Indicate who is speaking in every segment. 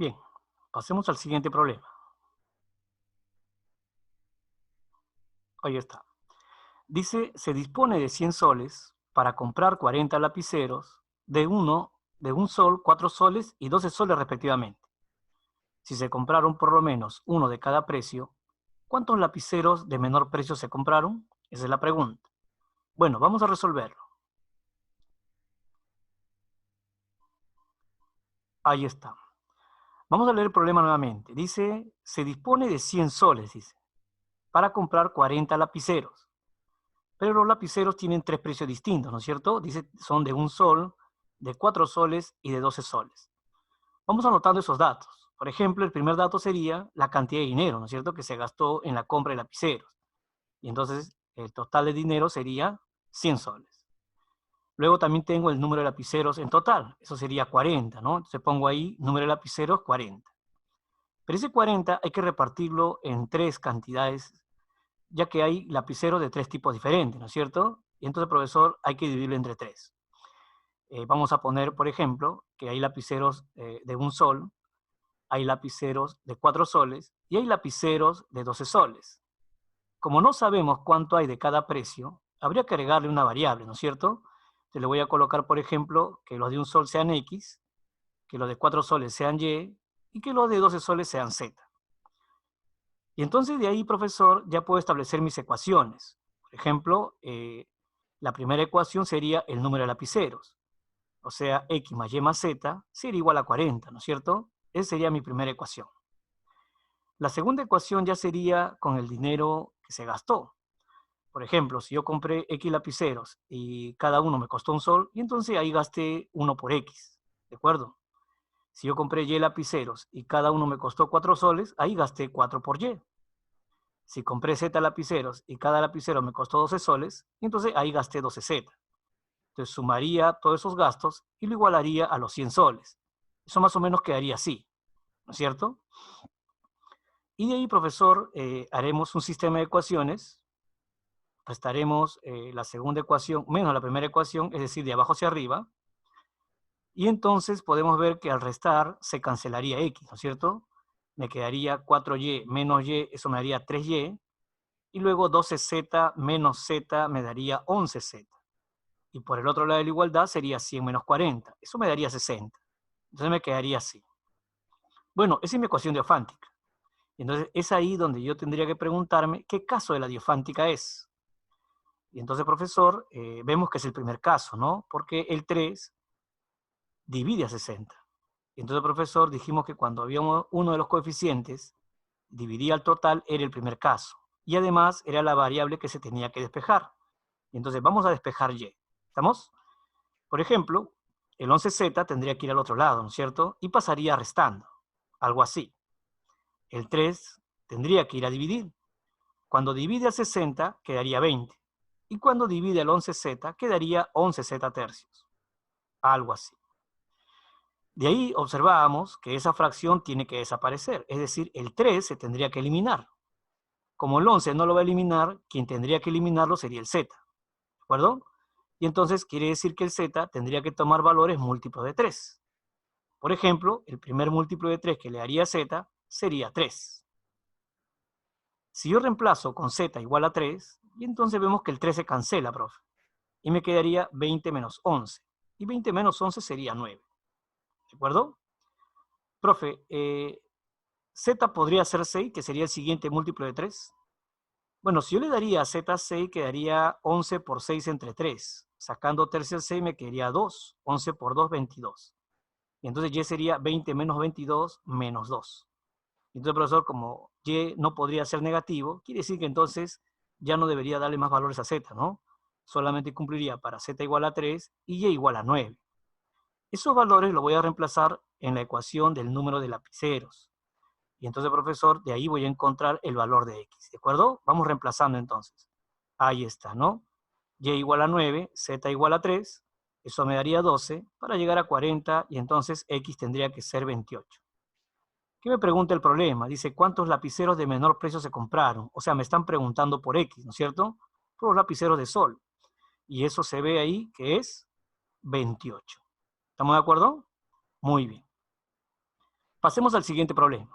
Speaker 1: Bien, pasemos al siguiente problema. Ahí está. Dice, se dispone de 100 soles para comprar 40 lapiceros de un sol, 4 soles y 12 soles respectivamente. Si se compraron por lo menos uno de cada precio, ¿cuántos lapiceros de menor precio se compraron? Esa es la pregunta. Bueno, vamos a resolverlo. Ahí está. Vamos a leer el problema nuevamente. Dice, se dispone de 100 soles, dice, para comprar 40 lapiceros. Pero los lapiceros tienen 3 precios distintos, ¿no es cierto? Dice, son de 1 sol, de 4 soles y de 12 soles. Vamos anotando esos datos. Por ejemplo, el primer dato sería la cantidad de dinero, ¿no es cierto?, que se gastó en la compra de lapiceros. Y entonces el total de dinero sería 100 soles. Luego también tengo el número de lapiceros en total. Eso sería 40, ¿no? Entonces pongo ahí número de lapiceros 40. Pero ese 40 hay que repartirlo en 3 cantidades, ya que hay lapiceros de 3 tipos diferentes, ¿no es cierto? Y entonces, profesor, hay que dividirlo entre 3. Vamos a poner, por ejemplo, que hay lapiceros de 1 sol, hay lapiceros de 4 soles y hay lapiceros de 12 soles. Como no sabemos cuánto hay de cada precio, habría que agregarle una variable, ¿no es cierto? Te le voy a colocar, por ejemplo, que los de 1 sol sean X, que los de 4 soles sean Y y que los de 12 soles sean Z. Y entonces de ahí, profesor, ya puedo establecer mis ecuaciones. Por ejemplo, la primera ecuación sería el número de lapiceros. O sea, X más Y más Z sería igual a 40, ¿no es cierto? Esa sería mi primera ecuación. La segunda ecuación ya sería con el dinero que se gastó. Por ejemplo, si yo compré X lapiceros y cada uno me costó 1 sol, y entonces ahí gasté 1 por X, ¿de acuerdo? Si yo compré Y lapiceros y cada uno me costó 4 soles, ahí gasté 4 por Y. Si compré Z lapiceros y cada lapicero me costó 12 soles, entonces ahí gasté 12Z. Entonces sumaría todos esos gastos y lo igualaría a los 100 soles. Eso más o menos quedaría así, ¿no es cierto? Y de ahí, profesor, haremos un sistema de ecuaciones. Restaremos la segunda ecuación menos la primera ecuación, es decir, de abajo hacia arriba. Y entonces podemos ver que al restar se cancelaría X, ¿no es cierto? Me quedaría 4Y menos Y, eso me daría 3Y. Y luego 12Z menos Z me daría 11Z. Y por el otro lado de la igualdad sería 100 menos 40. Eso me daría 60. Entonces me quedaría así. Bueno, esa es mi ecuación diofántica. Entonces es ahí donde yo tendría que preguntarme qué caso de la diofántica es. Y entonces, profesor, vemos que es el primer caso, ¿no? Porque el 3 divide a 60. Y entonces, profesor, dijimos que cuando había uno de los coeficientes dividía al total, era el primer caso. Y además era la variable que se tenía que despejar. Y entonces vamos a despejar Y. ¿Estamos? Por ejemplo, el 11Z tendría que ir al otro lado, ¿no es cierto? Y pasaría restando. Algo así. El 3 tendría que ir a dividir. Cuando divide a 60, quedaría 20. Y cuando divide al 11Z, quedaría 11Z tercios. Algo así. De ahí observábamos que esa fracción tiene que desaparecer. Es decir, el 3 se tendría que eliminar. Como el 11 no lo va a eliminar, quien tendría que eliminarlo sería el Z. ¿De acuerdo? Y entonces quiere decir que el Z tendría que tomar valores múltiplos de 3. Por ejemplo, el primer múltiplo de 3 que le daría Z sería 3. Si yo reemplazo con Z igual a 3, y entonces vemos que el 3 se cancela, profe. Y me quedaría 20 menos 11. Y 20 menos 11 sería 9. ¿De acuerdo? Profe, Z podría ser 6, que sería el siguiente múltiplo de 3. Bueno, si yo le daría a Z 6, quedaría 11 por 6 entre 3. Sacando tercer 6 me quedaría 2. 11 por 2, 22. Y entonces Y sería 20 menos 22 menos 2. Entonces, profesor, como Y no podría ser negativo, quiere decir que entonces ya no debería darle más valores a Z, ¿no? Solamente cumpliría para Z igual a 3 y Y igual a 9. Esos valores los voy a reemplazar en la ecuación del número de lapiceros. Y entonces, profesor, de ahí voy a encontrar el valor de X, ¿de acuerdo? Vamos reemplazando entonces. Ahí está, ¿no? Y igual a 9, Z igual a 3, eso me daría 12, para llegar a 40, y entonces X tendría que ser 28. ¿Qué me pregunta el problema? Dice, ¿cuántos lapiceros de menor precio se compraron? O sea, me están preguntando por X, ¿no es cierto? Por los lapiceros de sol. Y eso se ve ahí que es 28. ¿Estamos de acuerdo? Muy bien. Pasemos al siguiente problema.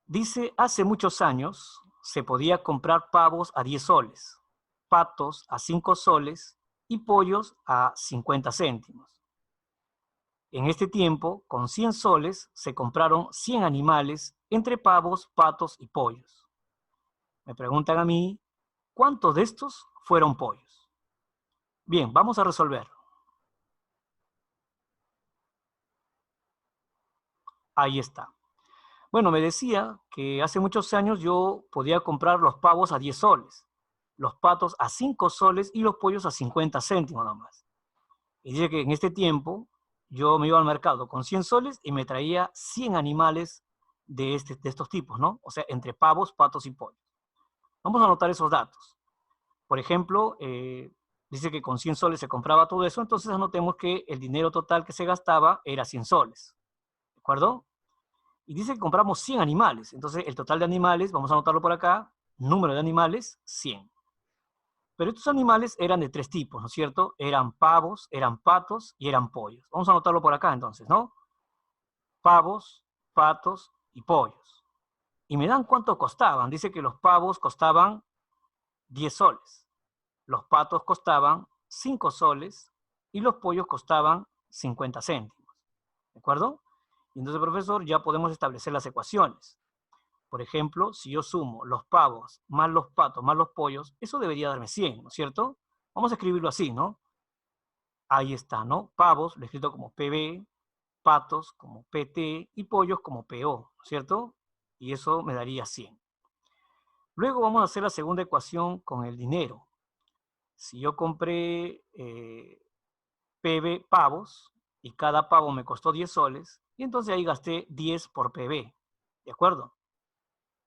Speaker 1: Dice, hace muchos años se podía comprar pavos a 10 soles, patos a 5 soles y pollos a 50 céntimos. En este tiempo, con 100 soles, se compraron 100 animales entre pavos, patos y pollos. Me preguntan a mí, ¿cuántos de estos fueron pollos? Bien, vamos a resolver. Ahí está. Bueno, me decía que hace muchos años yo podía comprar los pavos a 10 soles, los patos a 5 soles y los pollos a 50 céntimos nomás. Y dice que en este tiempo yo me iba al mercado con 100 soles y me traía 100 animales de estos tipos, ¿no? O sea, entre pavos, patos y pollos. Vamos a anotar esos datos. Por ejemplo, dice que con 100 soles se compraba todo eso, entonces anotemos que el dinero total que se gastaba era 100 soles. ¿De acuerdo? Y dice que compramos 100 animales. Entonces, el total de animales, vamos a anotarlo por acá, número de animales, 100. Pero estos animales eran de 3 tipos, ¿no es cierto? Eran pavos, eran patos y eran pollos. Vamos a anotarlo por acá entonces, ¿no? Pavos, patos y pollos. Y me dan cuánto costaban. Dice que los pavos costaban 10 soles. Los patos costaban 5 soles y los pollos costaban 50 céntimos. ¿De acuerdo? Y entonces, profesor, ya podemos establecer las ecuaciones. Por ejemplo, si yo sumo los pavos más los patos más los pollos, eso debería darme 100, ¿no es cierto? Vamos a escribirlo así, ¿no? Ahí está, ¿no? Pavos, lo he escrito como PB, patos como PT y pollos como PO, ¿no es cierto? Y eso me daría 100. Luego vamos a hacer la segunda ecuación con el dinero. Si yo compré PB pavos y cada pavo me costó 10 soles, y entonces ahí gasté 10 por PB, ¿de acuerdo?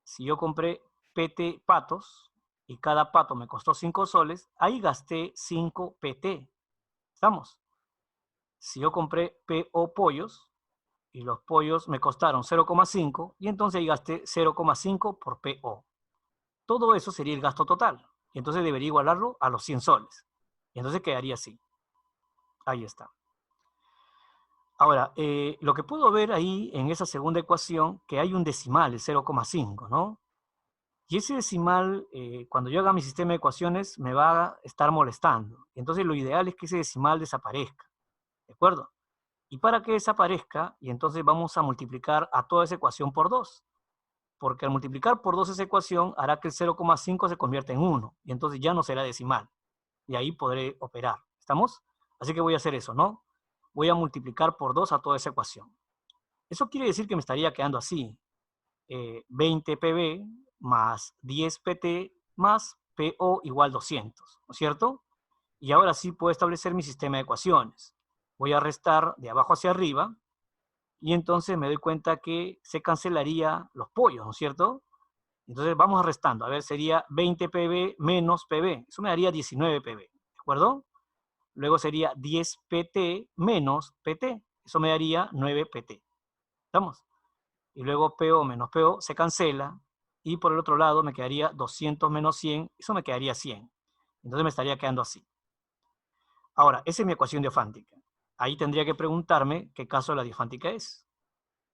Speaker 1: Si yo compré PT patos y cada pato me costó 5 soles, ahí gasté 5 PT. ¿Estamos? Si yo compré PO pollos y los pollos me costaron 0,5 y entonces ahí gasté 0,5 por PO. Todo eso sería el gasto total. Y entonces debería igualarlo a los 100 soles. Y entonces quedaría así. Ahí está. Ahora, lo que puedo ver ahí en esa segunda ecuación, que hay un decimal, el 0,5, ¿no? Y ese decimal, cuando yo haga mi sistema de ecuaciones, me va a estar molestando. Entonces lo ideal es que ese decimal desaparezca. ¿De acuerdo? Y para que desaparezca, y entonces vamos a multiplicar a toda esa ecuación por 2. Porque al multiplicar por 2 esa ecuación hará que el 0,5 se convierta en 1. Y entonces ya no será decimal. Y ahí podré operar. ¿Estamos? Así que voy a hacer eso, ¿no? Voy a multiplicar por 2 a toda esa ecuación. Eso quiere decir que me estaría quedando así. 20 PB más 10 PT más PO igual 200, ¿no es cierto? Y ahora sí puedo establecer mi sistema de ecuaciones. Voy a restar de abajo hacia arriba y entonces me doy cuenta que se cancelaría los pollos, ¿no es cierto? Entonces vamos restando. A ver, sería 20 PB menos PB. Eso me daría 19 PB, ¿de acuerdo? Luego sería 10 PT menos PT. Eso me daría 9 PT. ¿Estamos? Y luego PO menos PO se cancela, y por el otro lado me quedaría 200 menos 100, eso me quedaría 100. Entonces me estaría quedando así. Ahora, esa es mi ecuación diofántica. Ahí tendría que preguntarme qué caso de la diofántica es.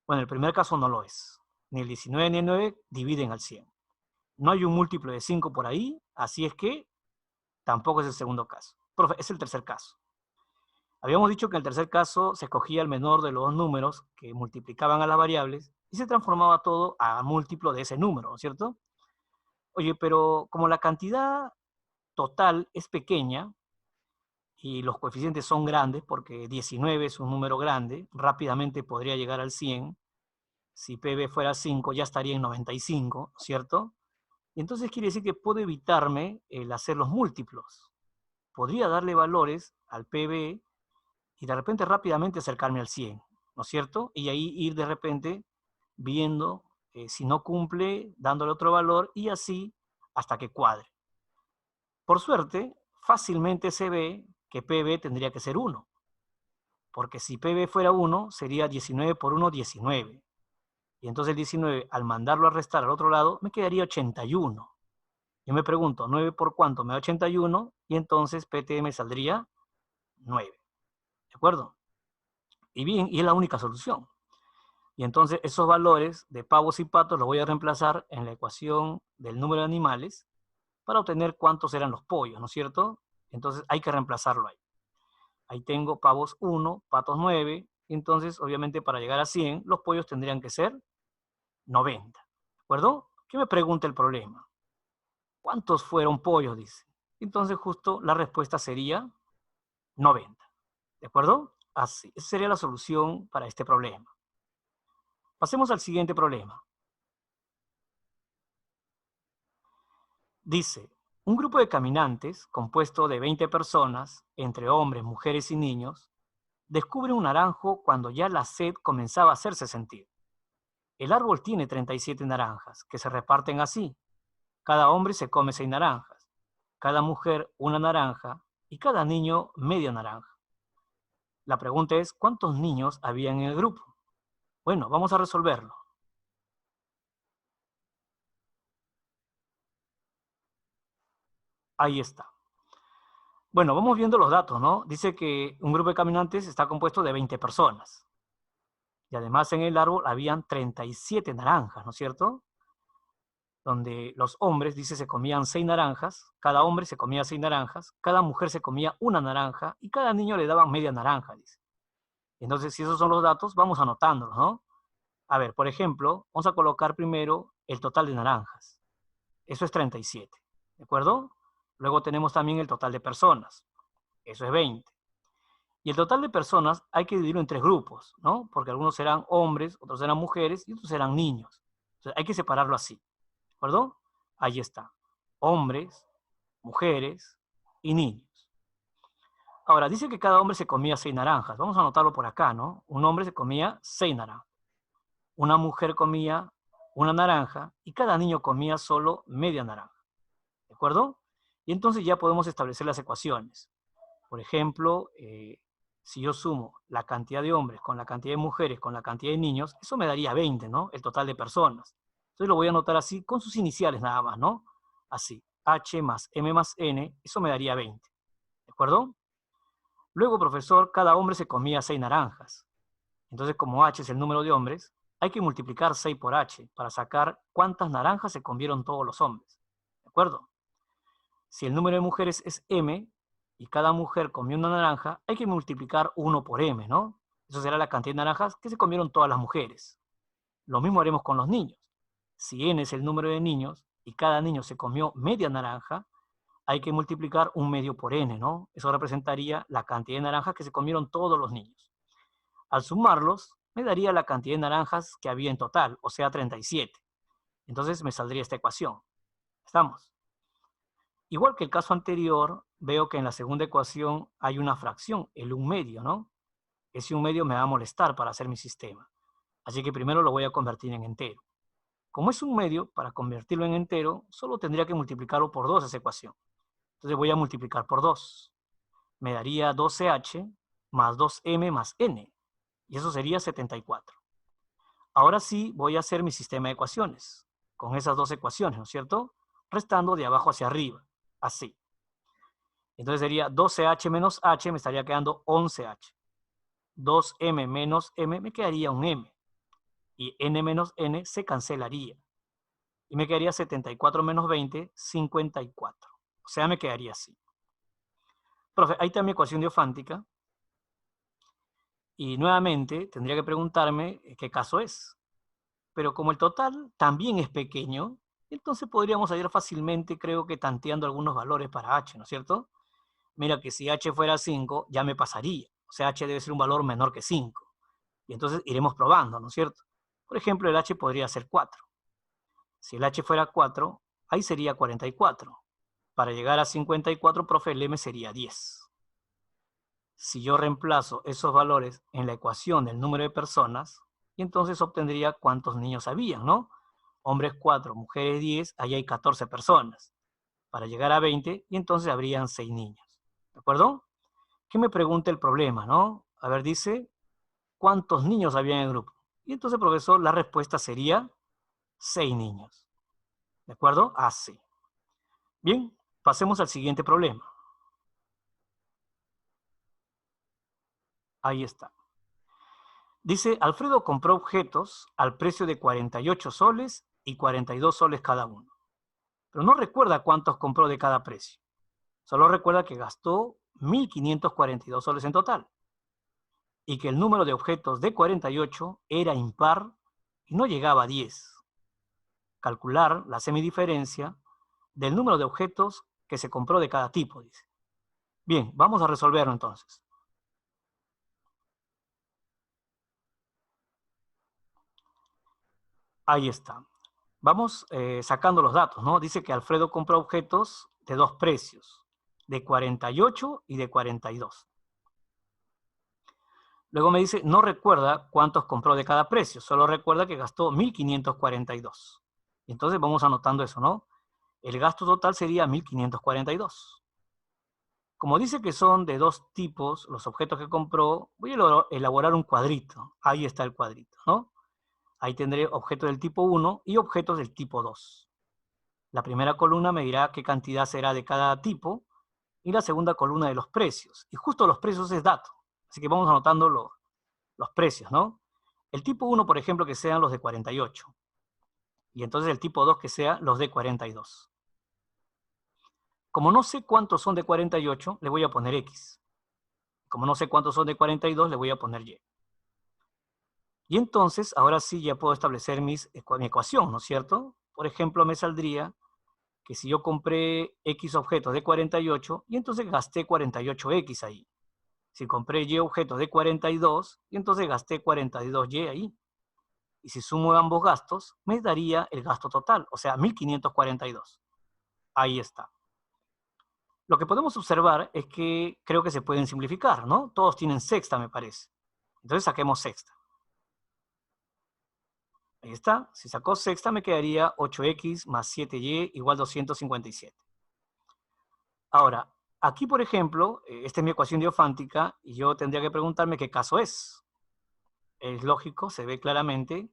Speaker 1: Bueno, el primer caso no lo es. Ni el 19 ni el 9 dividen al 100. No hay un múltiplo de 5 por ahí, así es que tampoco es el segundo caso. Profe, es el tercer caso. Habíamos dicho que en el tercer caso se escogía el menor de los dos números que multiplicaban a las variables y se transformaba todo a múltiplo de ese número, ¿no es cierto? Oye, pero como la cantidad total es pequeña y los coeficientes son grandes, porque 19 es un número grande, rápidamente podría llegar al 100. Si PB fuera 5, ya estaría en 95, ¿no es cierto? Y entonces quiere decir que puedo evitarme el hacer los múltiplos. Podría darle valores al PB y de repente rápidamente acercarme al 100, ¿no es cierto? Y ahí ir de repente viendo si no cumple, dándole otro valor y así hasta que cuadre. Por suerte, fácilmente se ve que PB tendría que ser 1, porque si PB fuera 1, sería 19 por 1, 19. Y entonces el 19, al mandarlo a restar al otro lado, me quedaría 81. Yo me pregunto, ¿9 por cuánto me da 81? Y entonces PT me saldría 9. ¿De acuerdo? Y bien, y es la única solución. Y entonces esos valores de pavos y patos los voy a reemplazar en la ecuación del número de animales para obtener cuántos eran los pollos, ¿no es cierto? Entonces hay que reemplazarlo ahí. Ahí tengo pavos 1, patos 9. Entonces, obviamente, para llegar a 100, los pollos tendrían que ser 90. ¿De acuerdo? ¿Qué me pregunta el problema? ¿Cuántos fueron pollos? Dice. Entonces, justo la respuesta sería 90. ¿De acuerdo? Así. Esa sería la solución para este problema. Pasemos al siguiente problema. Dice, un grupo de caminantes, compuesto de 20 personas, entre hombres, mujeres y niños, descubre un naranjo cuando ya la sed comenzaba a hacerse sentir. El árbol tiene 37 naranjas, que se reparten así. Cada hombre se come 6 naranjas, cada mujer una naranja y cada niño media naranja. La pregunta es, ¿cuántos niños habían en el grupo? Bueno, vamos a resolverlo. Ahí está. Bueno, vamos viendo los datos, ¿no? Dice que un grupo de caminantes está compuesto de 20 personas. Y además en el árbol habían 37 naranjas, ¿no es cierto? Donde los hombres, dice, se comían 6 naranjas, cada hombre se comía 6 naranjas, cada mujer se comía una naranja y cada niño le daban media naranja, dice. Entonces, si esos son los datos, vamos anotándolos, ¿no? A ver, por ejemplo, vamos a colocar primero el total de naranjas. Eso es 37, ¿de acuerdo? Luego tenemos también el total de personas. Eso es 20. Y el total de personas hay que dividirlo en 3 grupos, ¿no? Porque algunos serán hombres, otros serán mujeres y otros serán niños. Entonces, hay que separarlo así, ¿de acuerdo? Ahí está. Hombres, mujeres y niños. Ahora, dice que cada hombre se comía 6 naranjas. Vamos a anotarlo por acá, ¿no? Un hombre se comía 6 naranjas. Una mujer comía una naranja y cada niño comía solo media naranja. ¿De acuerdo? Y entonces ya podemos establecer las ecuaciones. Por ejemplo, si yo sumo la cantidad de hombres con la cantidad de mujeres con la cantidad de niños, eso me daría 20, ¿no? El total de personas. Entonces lo voy a anotar así, con sus iniciales nada más, ¿no? Así, H más M más N, eso me daría 20. ¿De acuerdo? Luego, profesor, cada hombre se comía 6 naranjas. Entonces, como H es el número de hombres, hay que multiplicar 6 por H para sacar cuántas naranjas se comieron todos los hombres. ¿De acuerdo? Si el número de mujeres es M y cada mujer comió una naranja, hay que multiplicar 1 por M, ¿no? Eso será la cantidad de naranjas que se comieron todas las mujeres. Lo mismo haremos con los niños. Si N es el número de niños y cada niño se comió media naranja, hay que multiplicar 1 medio por N, ¿no? Eso representaría la cantidad de naranjas que se comieron todos los niños. Al sumarlos, me daría la cantidad de naranjas que había en total, o sea, 37. Entonces me saldría esta ecuación. ¿Estamos? Igual que el caso anterior, veo que en la segunda ecuación hay una fracción, el 1 medio, ¿no? Ese 1 medio me va a molestar para hacer mi sistema. Así que primero lo voy a convertir en entero. Como es 1 medio, para convertirlo en entero, solo tendría que multiplicarlo por 2 esa ecuación. Entonces voy a multiplicar por 2. Me daría 12H más 2M más N. Y eso sería 74. Ahora sí voy a hacer mi sistema de ecuaciones, con esas dos ecuaciones, ¿no es cierto? Restando de abajo hacia arriba, así. Entonces sería 12H menos H, me estaría quedando 11H. 2M menos M, me quedaría un M. Y N menos N se cancelaría. Y me quedaría 74 menos 20, 54. O sea, me quedaría así. Profe, ahí está mi ecuación diofántica. Y nuevamente tendría que preguntarme qué caso es. Pero como el total también es pequeño, entonces podríamos hallar fácilmente, creo que tanteando algunos valores para h, ¿no es cierto? Mira que si h fuera 5, ya me pasaría. O sea, h debe ser un valor menor que 5. Y entonces iremos probando, ¿no es cierto? Por ejemplo, el h podría ser 4. Si el h fuera 4, ahí sería 44. Para llegar a 54, profe, el m sería 10. Si yo reemplazo esos valores en la ecuación del número de personas, y entonces obtendría cuántos niños habían, ¿no? Hombres 4, mujeres 10, ahí hay 14 personas. Para llegar a 20, y entonces habrían 6 niños. ¿De acuerdo? ¿Qué me pregunta el problema, no? A ver, dice, ¿cuántos niños había en el grupo? Y entonces, profesor, la respuesta sería 6 niños. ¿De acuerdo? Así. Bien, pasemos al siguiente problema. Ahí está. Dice, Alfredo compró objetos al precio de 48 soles y 42 soles cada uno. Pero no recuerda cuántos compró de cada precio. Solo recuerda que gastó 1.542 soles en total. Y que el número de objetos de 48 era impar y no llegaba a 10. Calcular la semidiferencia del número de objetos que se compró de cada tipo, dice. Bien, vamos a resolverlo entonces. Ahí está. Vamos sacando los datos, ¿no? Dice que Alfredo compró objetos de dos precios, de 48 y de 42. Luego me dice, no recuerda cuántos compró de cada precio, solo recuerda que gastó 1.542. Entonces vamos anotando eso, ¿no? El gasto total sería 1.542. Como dice que son de dos tipos los objetos que compró, voy a elaborar un cuadrito. Ahí está el cuadrito, ¿no? Ahí tendré objetos del tipo 1 y objetos del tipo 2. La primera columna me dirá qué cantidad será de cada tipo y la segunda columna de los precios. Y justo los precios es dato. Así que vamos anotando los precios, ¿no? El tipo 1, por ejemplo, que sean los de 48. Y entonces el tipo 2 que sea los de 42. Como no sé cuántos son de 48, le voy a poner X. Como no sé cuántos son de 42, le voy a poner Y. Y entonces, ahora sí ya puedo establecer mi ecuación, ¿no es cierto? Por ejemplo, me saldría que si yo compré X objetos de 48, y entonces gasté 48X ahí. Si compré Y objetos de 42, y entonces gasté 42Y ahí. Y si sumo ambos gastos, me daría el gasto total, o sea, 1.542. Ahí está. Lo que podemos observar es que creo que se pueden simplificar, ¿no? Todos tienen sexta, me parece. Entonces saquemos sexta. Ahí está. Si sacó sexta, me quedaría 8x más 7y igual 257. Ahora, aquí, por ejemplo, esta es mi ecuación diofántica y yo tendría que preguntarme qué caso es. Es lógico, se ve claramente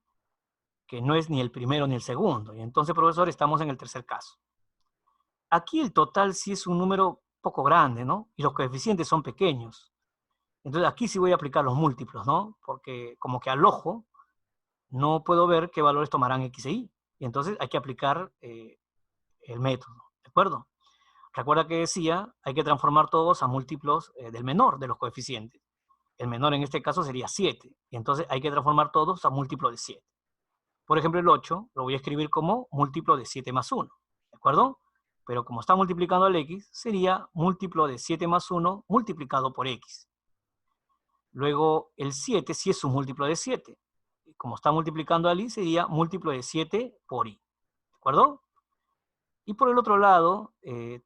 Speaker 1: que no es ni el primero ni el segundo. Y entonces, profesor, estamos en el tercer caso. Aquí el total sí es un número poco grande, ¿no? Y los coeficientes son pequeños. Entonces aquí sí voy a aplicar los múltiplos, ¿no? Porque como que al ojo no puedo ver qué valores tomarán X e Y. Y entonces hay que aplicar el método, ¿de acuerdo? Recuerda que decía, hay que transformar todos a múltiplos del menor de los coeficientes. El menor en este caso sería 7. Y entonces hay que transformar todos a múltiplo de 7. Por ejemplo, el 8 lo voy a escribir como múltiplo de 7 más 1. ¿De acuerdo? Pero como está multiplicando al X, sería múltiplo de 7 más 1 multiplicado por X. Luego, el 7 sí es un múltiplo de 7. Como está multiplicando al Y, sería múltiplo de 7 por Y. ¿De acuerdo? Y por el otro lado,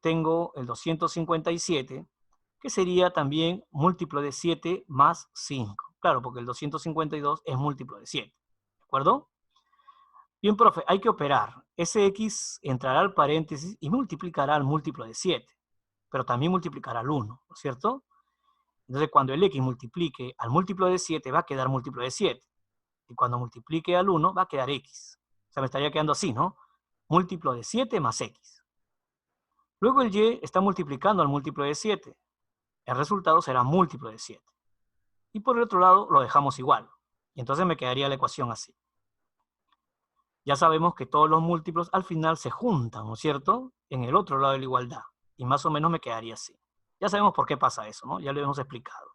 Speaker 1: tengo el 257, que sería también múltiplo de 7 más 5. Claro, porque el 252 es múltiplo de 7. ¿De acuerdo? Bien, profe, hay que operar. Ese X entrará al paréntesis y multiplicará al múltiplo de 7. Pero también multiplicará al 1, ¿no es cierto? Entonces, cuando el X multiplique al múltiplo de 7, va a quedar múltiplo de 7. Y cuando multiplique al 1, va a quedar X. O sea, me estaría quedando así, ¿no? Múltiplo de 7 más X. Luego el Y está multiplicando al múltiplo de 7. El resultado será múltiplo de 7. Y por el otro lado lo dejamos igual. Y entonces me quedaría la ecuación así. Ya sabemos que todos los múltiplos al final se juntan, ¿no es cierto? En el otro lado de la igualdad. Y más o menos me quedaría así. Ya sabemos por qué pasa eso, ¿no? Ya lo hemos explicado.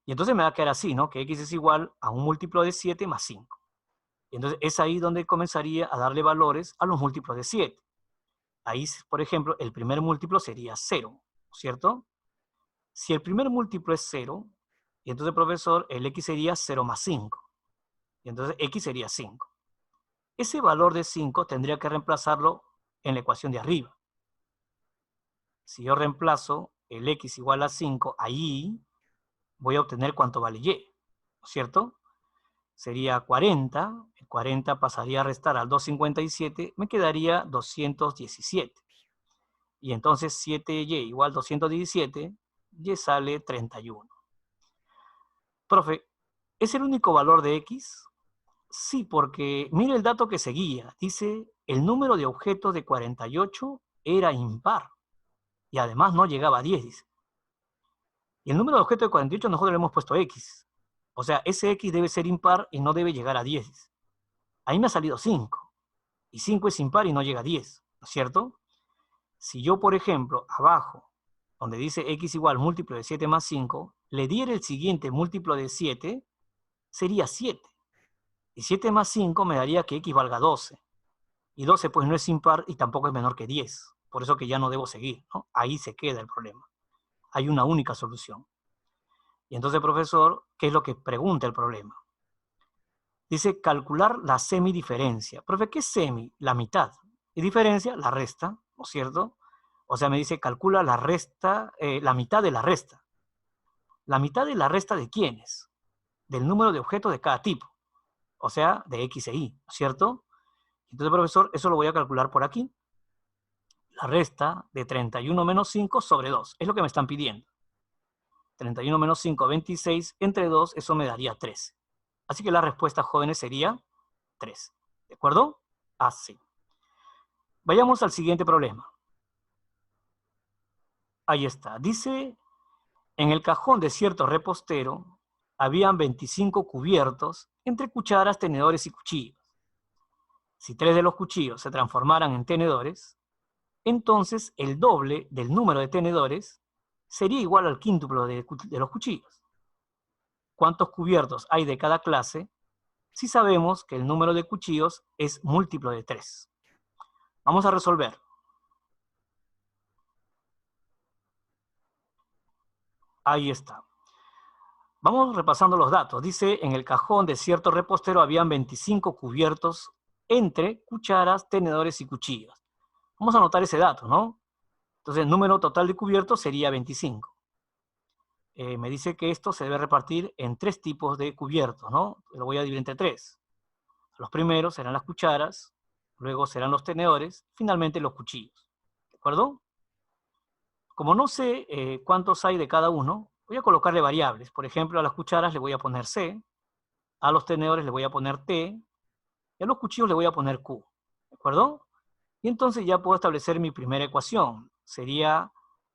Speaker 1: Y entonces me va a quedar así, ¿no? Que X es igual a un múltiplo de 7 más 5. Y entonces es ahí donde comenzaría a darle valores a los múltiplos de 7. Ahí, por ejemplo, el primer múltiplo sería 0, ¿cierto? Si el primer múltiplo es 0, y entonces, profesor, el X sería 0 más 5. Y entonces X sería 5. Ese valor de 5 tendría que reemplazarlo en la ecuación de arriba. Si yo reemplazo el X igual a 5, ahí voy a obtener cuánto vale Y, ¿cierto? Sería 40, el 40 pasaría a restar al 257, me quedaría 217. Y entonces 7Y igual 217, Y sale 31. Profe, ¿es el único valor de X? Sí, porque mire el dato que seguía. Dice, el número de objetos de 48 era impar. Y además no llegaba a 10, dice. Y el número de objetos de 48 nosotros le hemos puesto X. O sea, ese x debe ser impar y no debe llegar a 10. Ahí me ha salido 5. Y 5 es impar y no llega a 10, ¿no es cierto? Si yo, por ejemplo, abajo, donde dice x igual múltiplo de 7 más 5, le diera el siguiente múltiplo de 7, sería 7. Y 7 más 5 me daría que x valga 12. Y 12 pues no es impar y tampoco es menor que 10. Por eso que ya no debo seguir, ¿no? Ahí se queda el problema. Hay una única solución. Y entonces, profesor, ¿qué es lo que pregunta el problema? Dice calcular la semidiferencia. Profe, ¿qué es semi? La mitad. Y diferencia, la resta, ¿no es cierto? O sea, me dice calcula la resta, la mitad de la resta. ¿La mitad de la resta de quiénes? Del número de objetos de cada tipo. O sea, de x e y, ¿no es cierto? Entonces, profesor, eso lo voy a calcular por aquí. La resta de 31 menos 5 sobre 2. Es lo que me están pidiendo. 31 menos 5, 26. Entre 2, eso me daría 13. Así que la respuesta, jóvenes, sería 13. ¿De acuerdo? Así. Vayamos al siguiente problema. Ahí está. Dice, en el cajón de cierto repostero habían 25 cubiertos entre cucharas, tenedores y cuchillos. Si 3 de los cuchillos se transformaran en tenedores, entonces el doble del número de tenedores sería igual al quíntuplo de los cuchillos. ¿Cuántos cubiertos hay de cada clase si sabemos que el número de cuchillos es múltiplo de 3? Vamos a resolver. Ahí está. Vamos repasando los datos. Dice, en el cajón de cierto repostero habían 25 cubiertos entre cucharas, tenedores y cuchillos. Vamos a anotar ese dato, ¿no? Entonces, el número total de cubiertos sería 25. Me dice que esto se debe repartir en 3 tipos de cubiertos, ¿no? Lo voy a dividir entre 3. Los primeros serán las cucharas, luego serán los tenedores, finalmente los cuchillos. ¿De acuerdo? Como no sé cuántos hay de cada uno, voy a colocarle variables. Por ejemplo, a las cucharas le voy a poner C, a los tenedores le voy a poner T, y a los cuchillos le voy a poner Q. ¿De acuerdo? Y entonces ya puedo establecer mi primera ecuación. Sería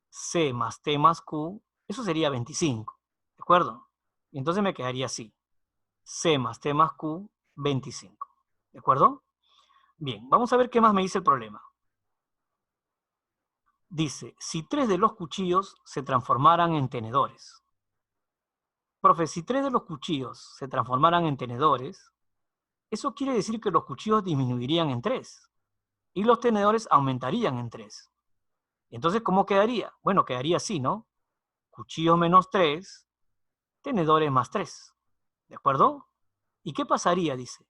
Speaker 1: C más T más Q, eso sería 25. ¿De acuerdo? Y entonces me quedaría así. C más T más Q, 25. ¿De acuerdo? Bien, vamos a ver qué más me dice el problema. Dice, si 3 de los cuchillos se transformaran en tenedores. Profe, si 3 de los cuchillos se transformaran en tenedores, eso quiere decir que los cuchillos disminuirían en 3 y los tenedores aumentarían en 3. Entonces, ¿cómo quedaría? Bueno, quedaría así, ¿no? Cuchillos menos 3, tenedores más 3. ¿De acuerdo? ¿Y qué pasaría? Dice,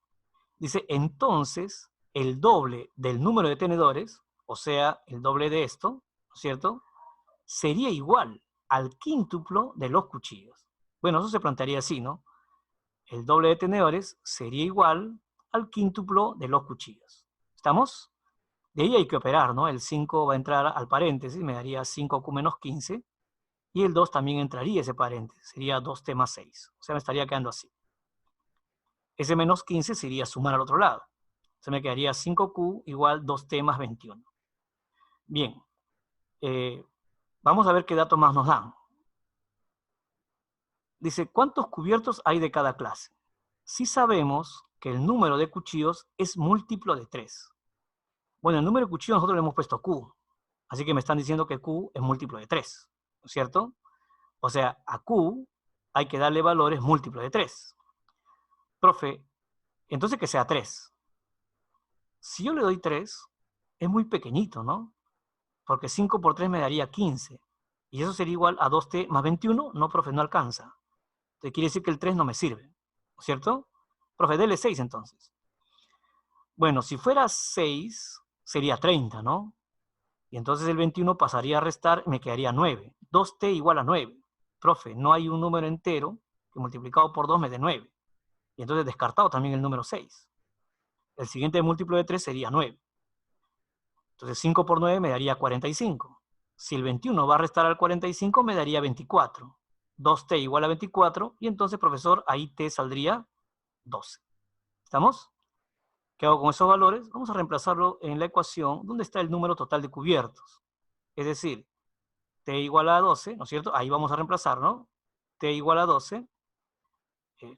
Speaker 1: entonces, el doble del número de tenedores, o sea, el doble de esto, ¿no es cierto?, sería igual al quíntuplo de los cuchillos. Bueno, eso se plantearía así, ¿no? El doble de tenedores sería igual al quíntuplo de los cuchillos. ¿Estamos? De ahí hay que operar, ¿no? El 5 va a entrar al paréntesis, me daría 5Q menos 15, y el 2 también entraría ese paréntesis, sería 2T más 6. O sea, me estaría quedando así. Ese menos 15 sería sumar al otro lado. Se me quedaría 5Q igual 2T más 21. Bien, vamos a ver qué datos más nos dan. Dice, ¿cuántos cubiertos hay de cada clase? Si sabemos que el número de cuchillos es múltiplo de 3. Bueno, el número de cuchillos nosotros le hemos puesto Q. Así que me están diciendo que Q es múltiplo de 3. ¿No es cierto? O sea, a Q hay que darle valores múltiplos de 3. Profe, entonces que sea 3. Si yo le doy 3, es muy pequeño, ¿no? Porque 5 por 3 me daría 15. Y eso sería igual a 2T más 21. No, profe, no alcanza. Entonces quiere decir que el 3 no me sirve. ¿No es cierto? Profe, dele 6 entonces. Bueno, si fuera 6, sería 30, ¿no? Y entonces el 21 pasaría a restar y me quedaría 9. 2T igual a 9. Profe, no hay un número entero que multiplicado por 2 me dé 9. Y entonces descartado también el número 6. El siguiente múltiplo de 3 sería 9. Entonces 5 por 9 me daría 45. Si el 21 va a restar al 45, me daría 24. 2T igual a 24, y entonces, profesor, ahí T saldría 12. ¿Estamos? ¿Qué hago con esos valores? Vamos a reemplazarlo en la ecuación donde está el número total de cubiertos. Es decir, T igual a 12, ¿no es cierto? Ahí vamos a reemplazar, ¿no? T igual a 12.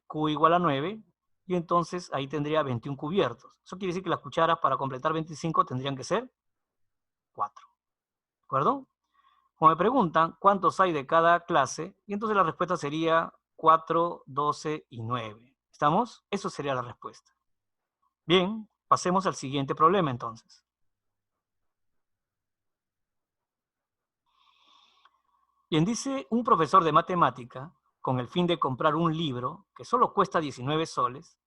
Speaker 1: Q igual a 9, y entonces ahí tendría 21 cubiertos. Eso quiere decir que las cucharas para completar 25 tendrían que ser 4. ¿De acuerdo? Como me preguntan cuántos hay de cada clase, y entonces la respuesta sería 4, 12 y 9. ¿Estamos? Eso sería la respuesta. Bien, pasemos al siguiente problema entonces. Bien, dice un profesor de matemática, con el fin de comprar un libro que solo cuesta 19 soles,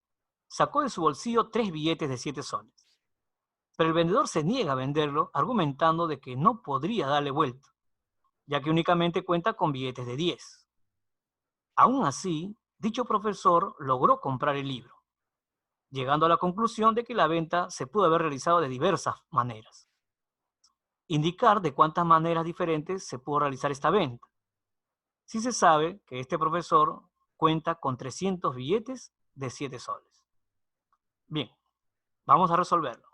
Speaker 1: sacó de su bolsillo 3 billetes de 7 soles. Pero el vendedor se niega a venderlo, argumentando de que no podría darle vuelta, ya que únicamente cuenta con billetes de 10. Aún así, dicho profesor logró comprar el libro, llegando a la conclusión de que la venta se pudo haber realizado de diversas maneras. Indicar de cuántas maneras diferentes se pudo realizar esta venta. Si se sabe que este profesor cuenta con 300 billetes de 7 soles. Bien, vamos a resolverlo.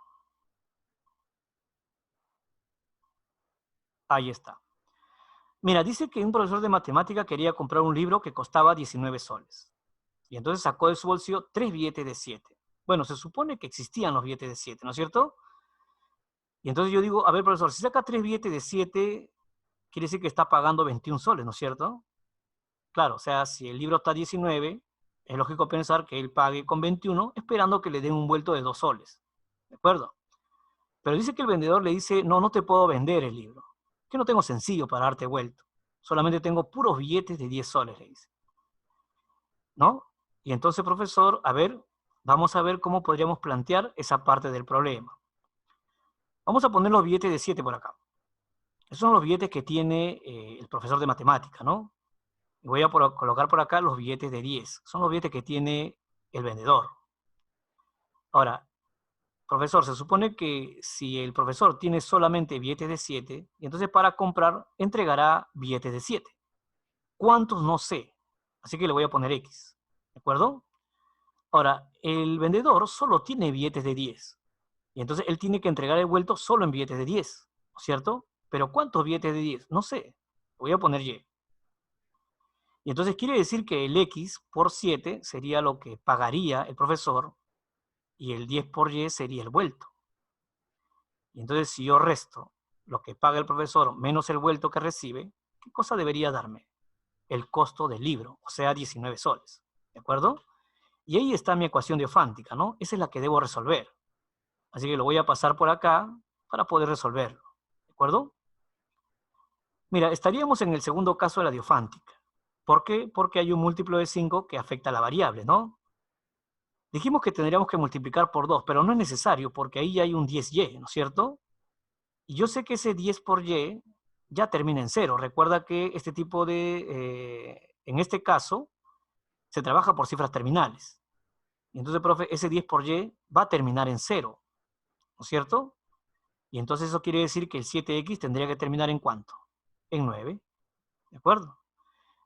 Speaker 1: Ahí está. Mira, dice que un profesor de matemática quería comprar un libro que costaba 19 soles. Y entonces sacó de su bolsillo 3 billetes de 7. Bueno, se supone que existían los billetes de 7, ¿no es cierto? Y entonces yo digo, a ver, profesor, si saca 3 billetes de 7, quiere decir que está pagando 21 soles, ¿no es cierto? Claro, o sea, si el libro está a 19, es lógico pensar que él pague con 21, esperando que le den un vuelto de 2 soles. ¿De acuerdo? Pero dice que el vendedor le dice, no, no te puedo vender el libro. Que no tengo sencillo para darte vuelto. Solamente tengo puros billetes de 10 soles, le dice. ¿No? Y entonces, profesor, a ver, vamos a ver cómo podríamos plantear esa parte del problema. Vamos a poner los billetes de 7 por acá. Esos son los billetes que tiene el profesor de matemática, ¿no? Y voy a colocar por acá los billetes de 10. Son los billetes que tiene el vendedor. Ahora, profesor, se supone que si el profesor tiene solamente billetes de 7, y entonces para comprar entregará billetes de 7. ¿Cuántos? No sé. Así que le voy a poner X. ¿De acuerdo? Ahora, el vendedor solo tiene billetes de 10. Y entonces él tiene que entregar el vuelto solo en billetes de 10, ¿no es cierto? Pero ¿cuántos billetes de 10? No sé. Voy a poner Y. Y entonces quiere decir que el X por 7 sería lo que pagaría el profesor y el 10 por Y sería el vuelto. Y entonces si yo resto lo que paga el profesor menos el vuelto que recibe, ¿qué cosa debería darme? El costo del libro, o sea, 19 soles. ¿De acuerdo? Y ahí está mi ecuación diofántica, ¿no? Esa es la que debo resolver. Así que lo voy a pasar por acá para poder resolverlo. ¿De acuerdo? Mira, estaríamos en el segundo caso de la diofántica. ¿Por qué? Porque hay un múltiplo de 5 que afecta a la variable, ¿no? Dijimos que tendríamos que multiplicar por 2, pero no es necesario porque ahí ya hay un 10y, ¿no es cierto? Y yo sé que ese 10 por y ya termina en 0. Recuerda que este tipo de, en este caso, se trabaja por cifras terminales. Y entonces, profe, ese 10 por y va a terminar en 0, ¿no es cierto? Y entonces eso quiere decir que el 7x tendría que terminar en ¿cuánto? En 9, ¿de acuerdo?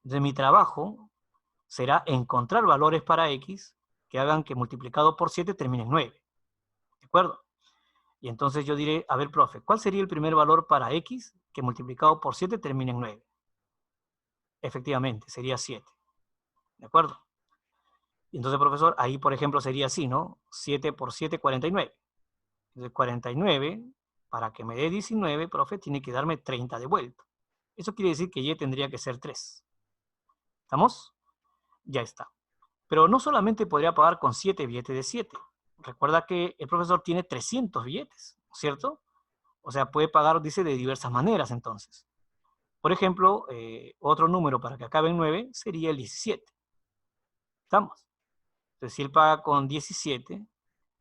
Speaker 1: Entonces mi trabajo será encontrar valores para x que hagan que multiplicado por 7 termine en 9, ¿de acuerdo? Y entonces yo diré, a ver, profe, ¿cuál sería el primer valor para x que multiplicado por 7 termine en 9? Efectivamente, sería 7, ¿de acuerdo? Y entonces, profesor, ahí, por ejemplo, sería así, ¿no? 7 por 7, 49. Entonces, 49, para que me dé 19, profe, tiene que darme 30 de vuelta. Eso quiere decir que y tendría que ser 3. ¿Estamos? Ya está. Pero no solamente podría pagar con 7 billetes de 7. Recuerda que el profesor tiene 300 billetes, ¿cierto? O sea, puede pagar, dice, de diversas maneras entonces. Por ejemplo, otro número para que acabe en 9 sería el 17. ¿Estamos? Entonces, si él paga con 17,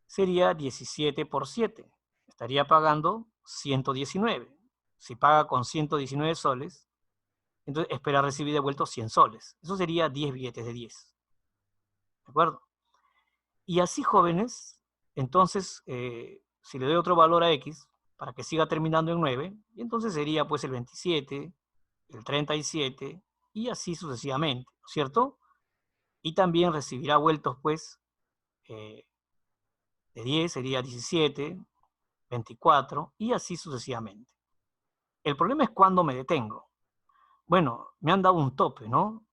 Speaker 1: sería 17 por 7. Estaría pagando 119. Si paga con 119 soles, entonces espera recibir de vuelto 100 soles. Eso sería 10 billetes de 10. ¿De acuerdo? Y así, jóvenes, entonces, si le doy otro valor a x, para que siga terminando en 9, y entonces sería pues el 27, el 37, y así sucesivamente, ¿no es cierto? Y también recibirá vueltos pues de 10, sería 17, 24, y así sucesivamente. El problema es cuando me detengo. Bueno, me han dado un tope, ¿no?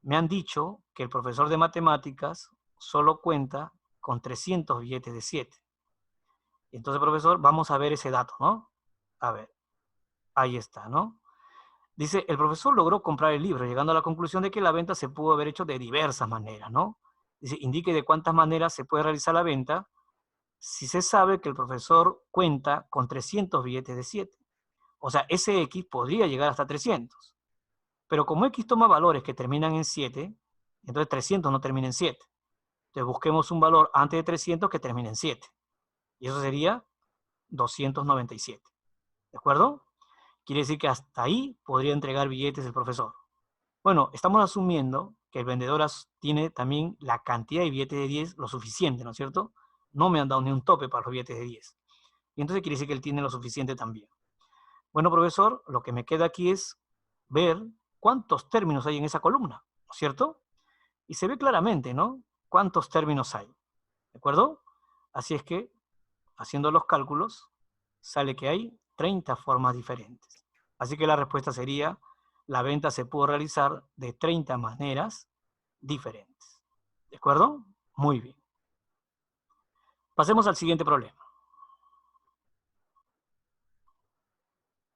Speaker 1: me han dicho que el profesor de matemáticas solo cuenta con 300 billetes de 7. Entonces, profesor, vamos a ver ese dato, ¿no? A ver, ahí está, ¿no? Dice, el profesor logró comprar el libro, llegando a la conclusión de que la venta se pudo haber hecho de diversas maneras, ¿no? Dice, indique de cuántas maneras se puede realizar la venta si se sabe que el profesor cuenta con 300 billetes de 7. O sea, ese X podría llegar hasta 300. Pero como X toma valores que terminan en 7, entonces 300 no termina en 7. Entonces busquemos un valor antes de 300 que termine en 7. Y eso sería 297. ¿De acuerdo? Quiere decir que hasta ahí podría entregar billetes el profesor. Bueno, estamos asumiendo que el vendedor tiene también la cantidad de billetes de 10 lo suficiente, ¿no es cierto? No me han dado ni un tope para los billetes de 10. Y entonces quiere decir que él tiene lo suficiente también. Bueno, profesor, lo que me queda aquí es ver cuántos términos hay en esa columna, ¿no es cierto? Y se ve claramente, ¿no? Cuántos términos hay, ¿de acuerdo? Así es que, haciendo los cálculos, sale que hay 30 formas diferentes. Así que la respuesta sería, la venta se pudo realizar de 30 maneras diferentes. ¿De acuerdo? Muy bien. Pasemos al siguiente problema.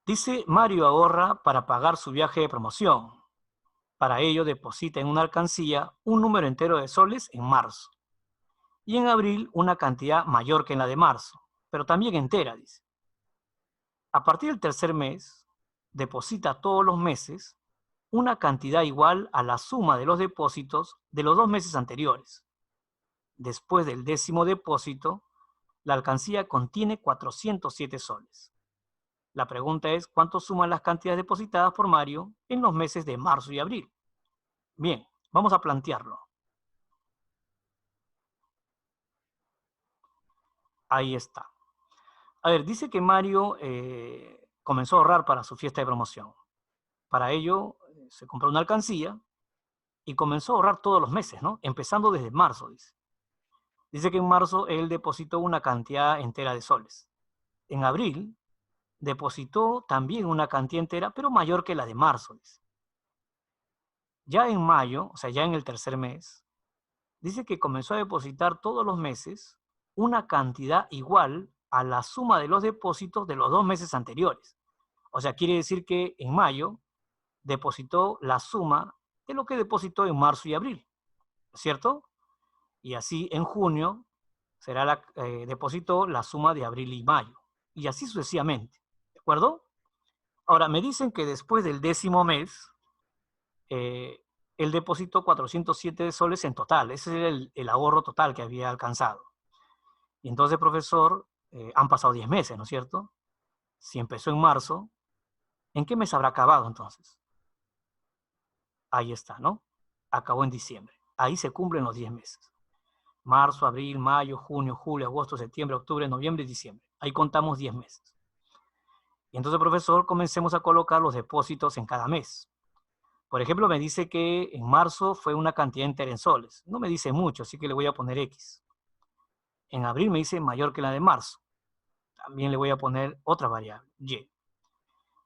Speaker 1: Dice, Mario ahorra para pagar su viaje de promoción. Para ello deposita en una alcancía un número entero de soles en marzo. Y en abril una cantidad mayor que en la de marzo, pero también entera, dice. A partir del tercer mes, deposita todos los meses una cantidad igual a la suma de los depósitos de los 2 meses anteriores. Después del 10º depósito, la alcancía contiene 407 soles. La pregunta es, ¿cuánto suman las cantidades depositadas por Mario en los meses de marzo y abril? Bien, vamos a plantearlo. Ahí está. A ver, dice que Mario comenzó a ahorrar para su fiesta de promoción. Para ello, se compró una alcancía y comenzó a ahorrar todos los meses, ¿no? Empezando desde marzo, dice. Dice que en marzo él depositó una cantidad entera de soles. En abril depositó también una cantidad entera, pero mayor que la de marzo, dice. Ya en mayo, o sea, ya en el tercer mes, dice que comenzó a depositar todos los meses una cantidad igual a la suma de los depósitos de los 2 meses anteriores. O sea, quiere decir que en mayo depositó la suma de lo que depositó en marzo y abril, ¿cierto? Y así en junio depositó la suma de abril y mayo, y así sucesivamente, ¿de acuerdo? Ahora, me dicen que después del 10º mes, él depositó 407 soles en total. Ese era el ahorro total que había alcanzado. Y entonces, profesor, han pasado 10 meses, ¿no es cierto? Si empezó en marzo, ¿en qué mes habrá acabado entonces? Ahí está, ¿no? Acabó en diciembre. Ahí se cumplen los 10 meses. Marzo, abril, mayo, junio, julio, agosto, septiembre, octubre, noviembre y diciembre. Ahí contamos 10 meses. Y entonces, profesor, comencemos a colocar los depósitos en cada mes. Por ejemplo, me dice que en marzo fue una cantidad entera en soles. No me dice mucho, así que le voy a poner X. En abril me dice mayor que la de marzo. También le voy a poner otra variable, Y.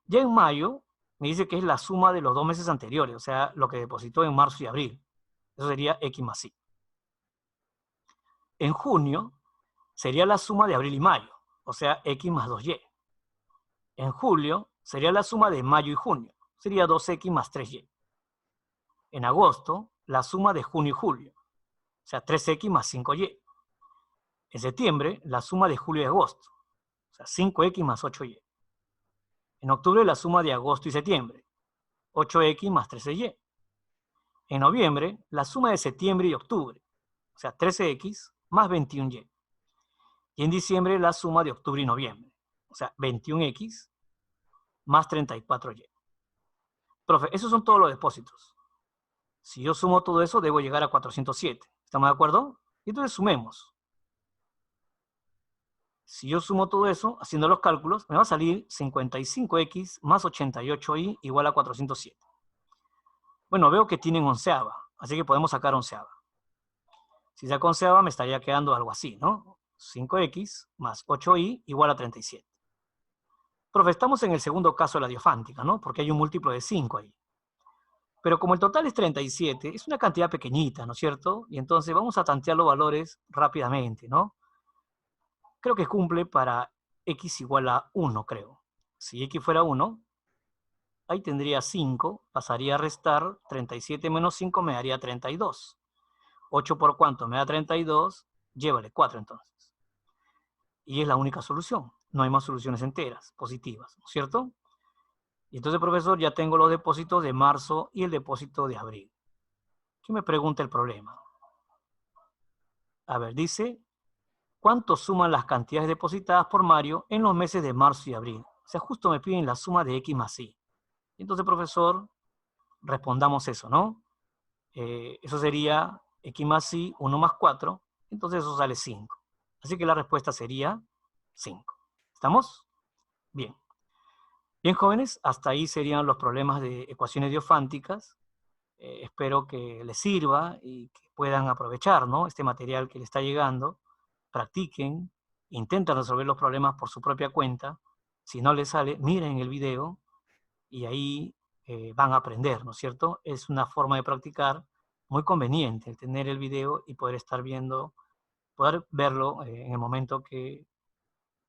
Speaker 1: Ya en mayo me dice que es la suma de los 2 meses anteriores, o sea, lo que depositó en marzo y abril. Eso sería X más Y. En junio sería la suma de abril y mayo, o sea, X más 2Y. En julio sería la suma de mayo y junio, sería 2X más 3Y. En agosto, la suma de junio y julio, o sea, 3X más 5Y. En septiembre, la suma de julio y agosto, o sea, 5X más 8Y. En octubre, la suma de agosto y septiembre, 8X más 13Y. En noviembre, la suma de septiembre y octubre, o sea, 13X más 21Y. Y en diciembre, la suma de octubre y noviembre, o sea, 21X más 34Y. Profe, esos son todos los depósitos. Si yo sumo todo eso, debo llegar a 407. ¿Estamos de acuerdo? Y entonces sumemos. Si yo sumo todo eso, haciendo los cálculos, me va a salir 55X más 88Y igual a 407. Bueno, veo que tienen onceava, así que podemos sacar onceava. Si saco onceava, me estaría quedando algo así, ¿no? 5X más 8Y igual a 37. Profe, estamos en el segundo caso de la diofántica, ¿no? Porque hay un múltiplo de 5 ahí. Pero como el total es 37, es una cantidad pequeñita, ¿no es cierto? Y entonces vamos a tantear los valores rápidamente, ¿no? Creo que cumple para x igual a 1, creo. Si x fuera 1, ahí tendría 5, pasaría a restar, 37 menos 5 me daría 32. 8 por cuánto me da 32, llévale 4 entonces. Y es la única solución. No hay más soluciones enteras, positivas, ¿no es cierto? Y entonces, profesor, ya tengo los depósitos de marzo y el depósito de abril. ¿Qué me pregunta el problema? A ver, dice, ¿cuánto suman las cantidades depositadas por Mario en los meses de marzo y abril? O sea, justo me piden la suma de X más Y. Entonces, profesor, respondamos eso, ¿no? Eso sería X más Y, 1 más 4. Entonces eso sale 5. Así que la respuesta sería 5. ¿Estamos? Bien. Bien, jóvenes, hasta ahí serían los problemas de ecuaciones diofánticas. Espero que les sirva y que puedan aprovechar, ¿no?, este material que les está llegando. Practiquen, intenten resolver los problemas por su propia cuenta. Si no les sale, miren el video y ahí van a aprender, ¿no es cierto? Es una forma de practicar muy conveniente el tener el video y poder estar viendo, poder verlo en el momento que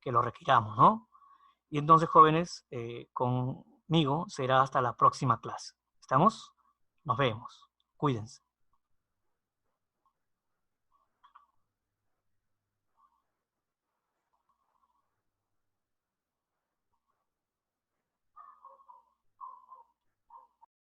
Speaker 1: lo requiramos, ¿no? Y entonces, jóvenes, conmigo será hasta la próxima clase. ¿Estamos? Nos vemos. Cuídense.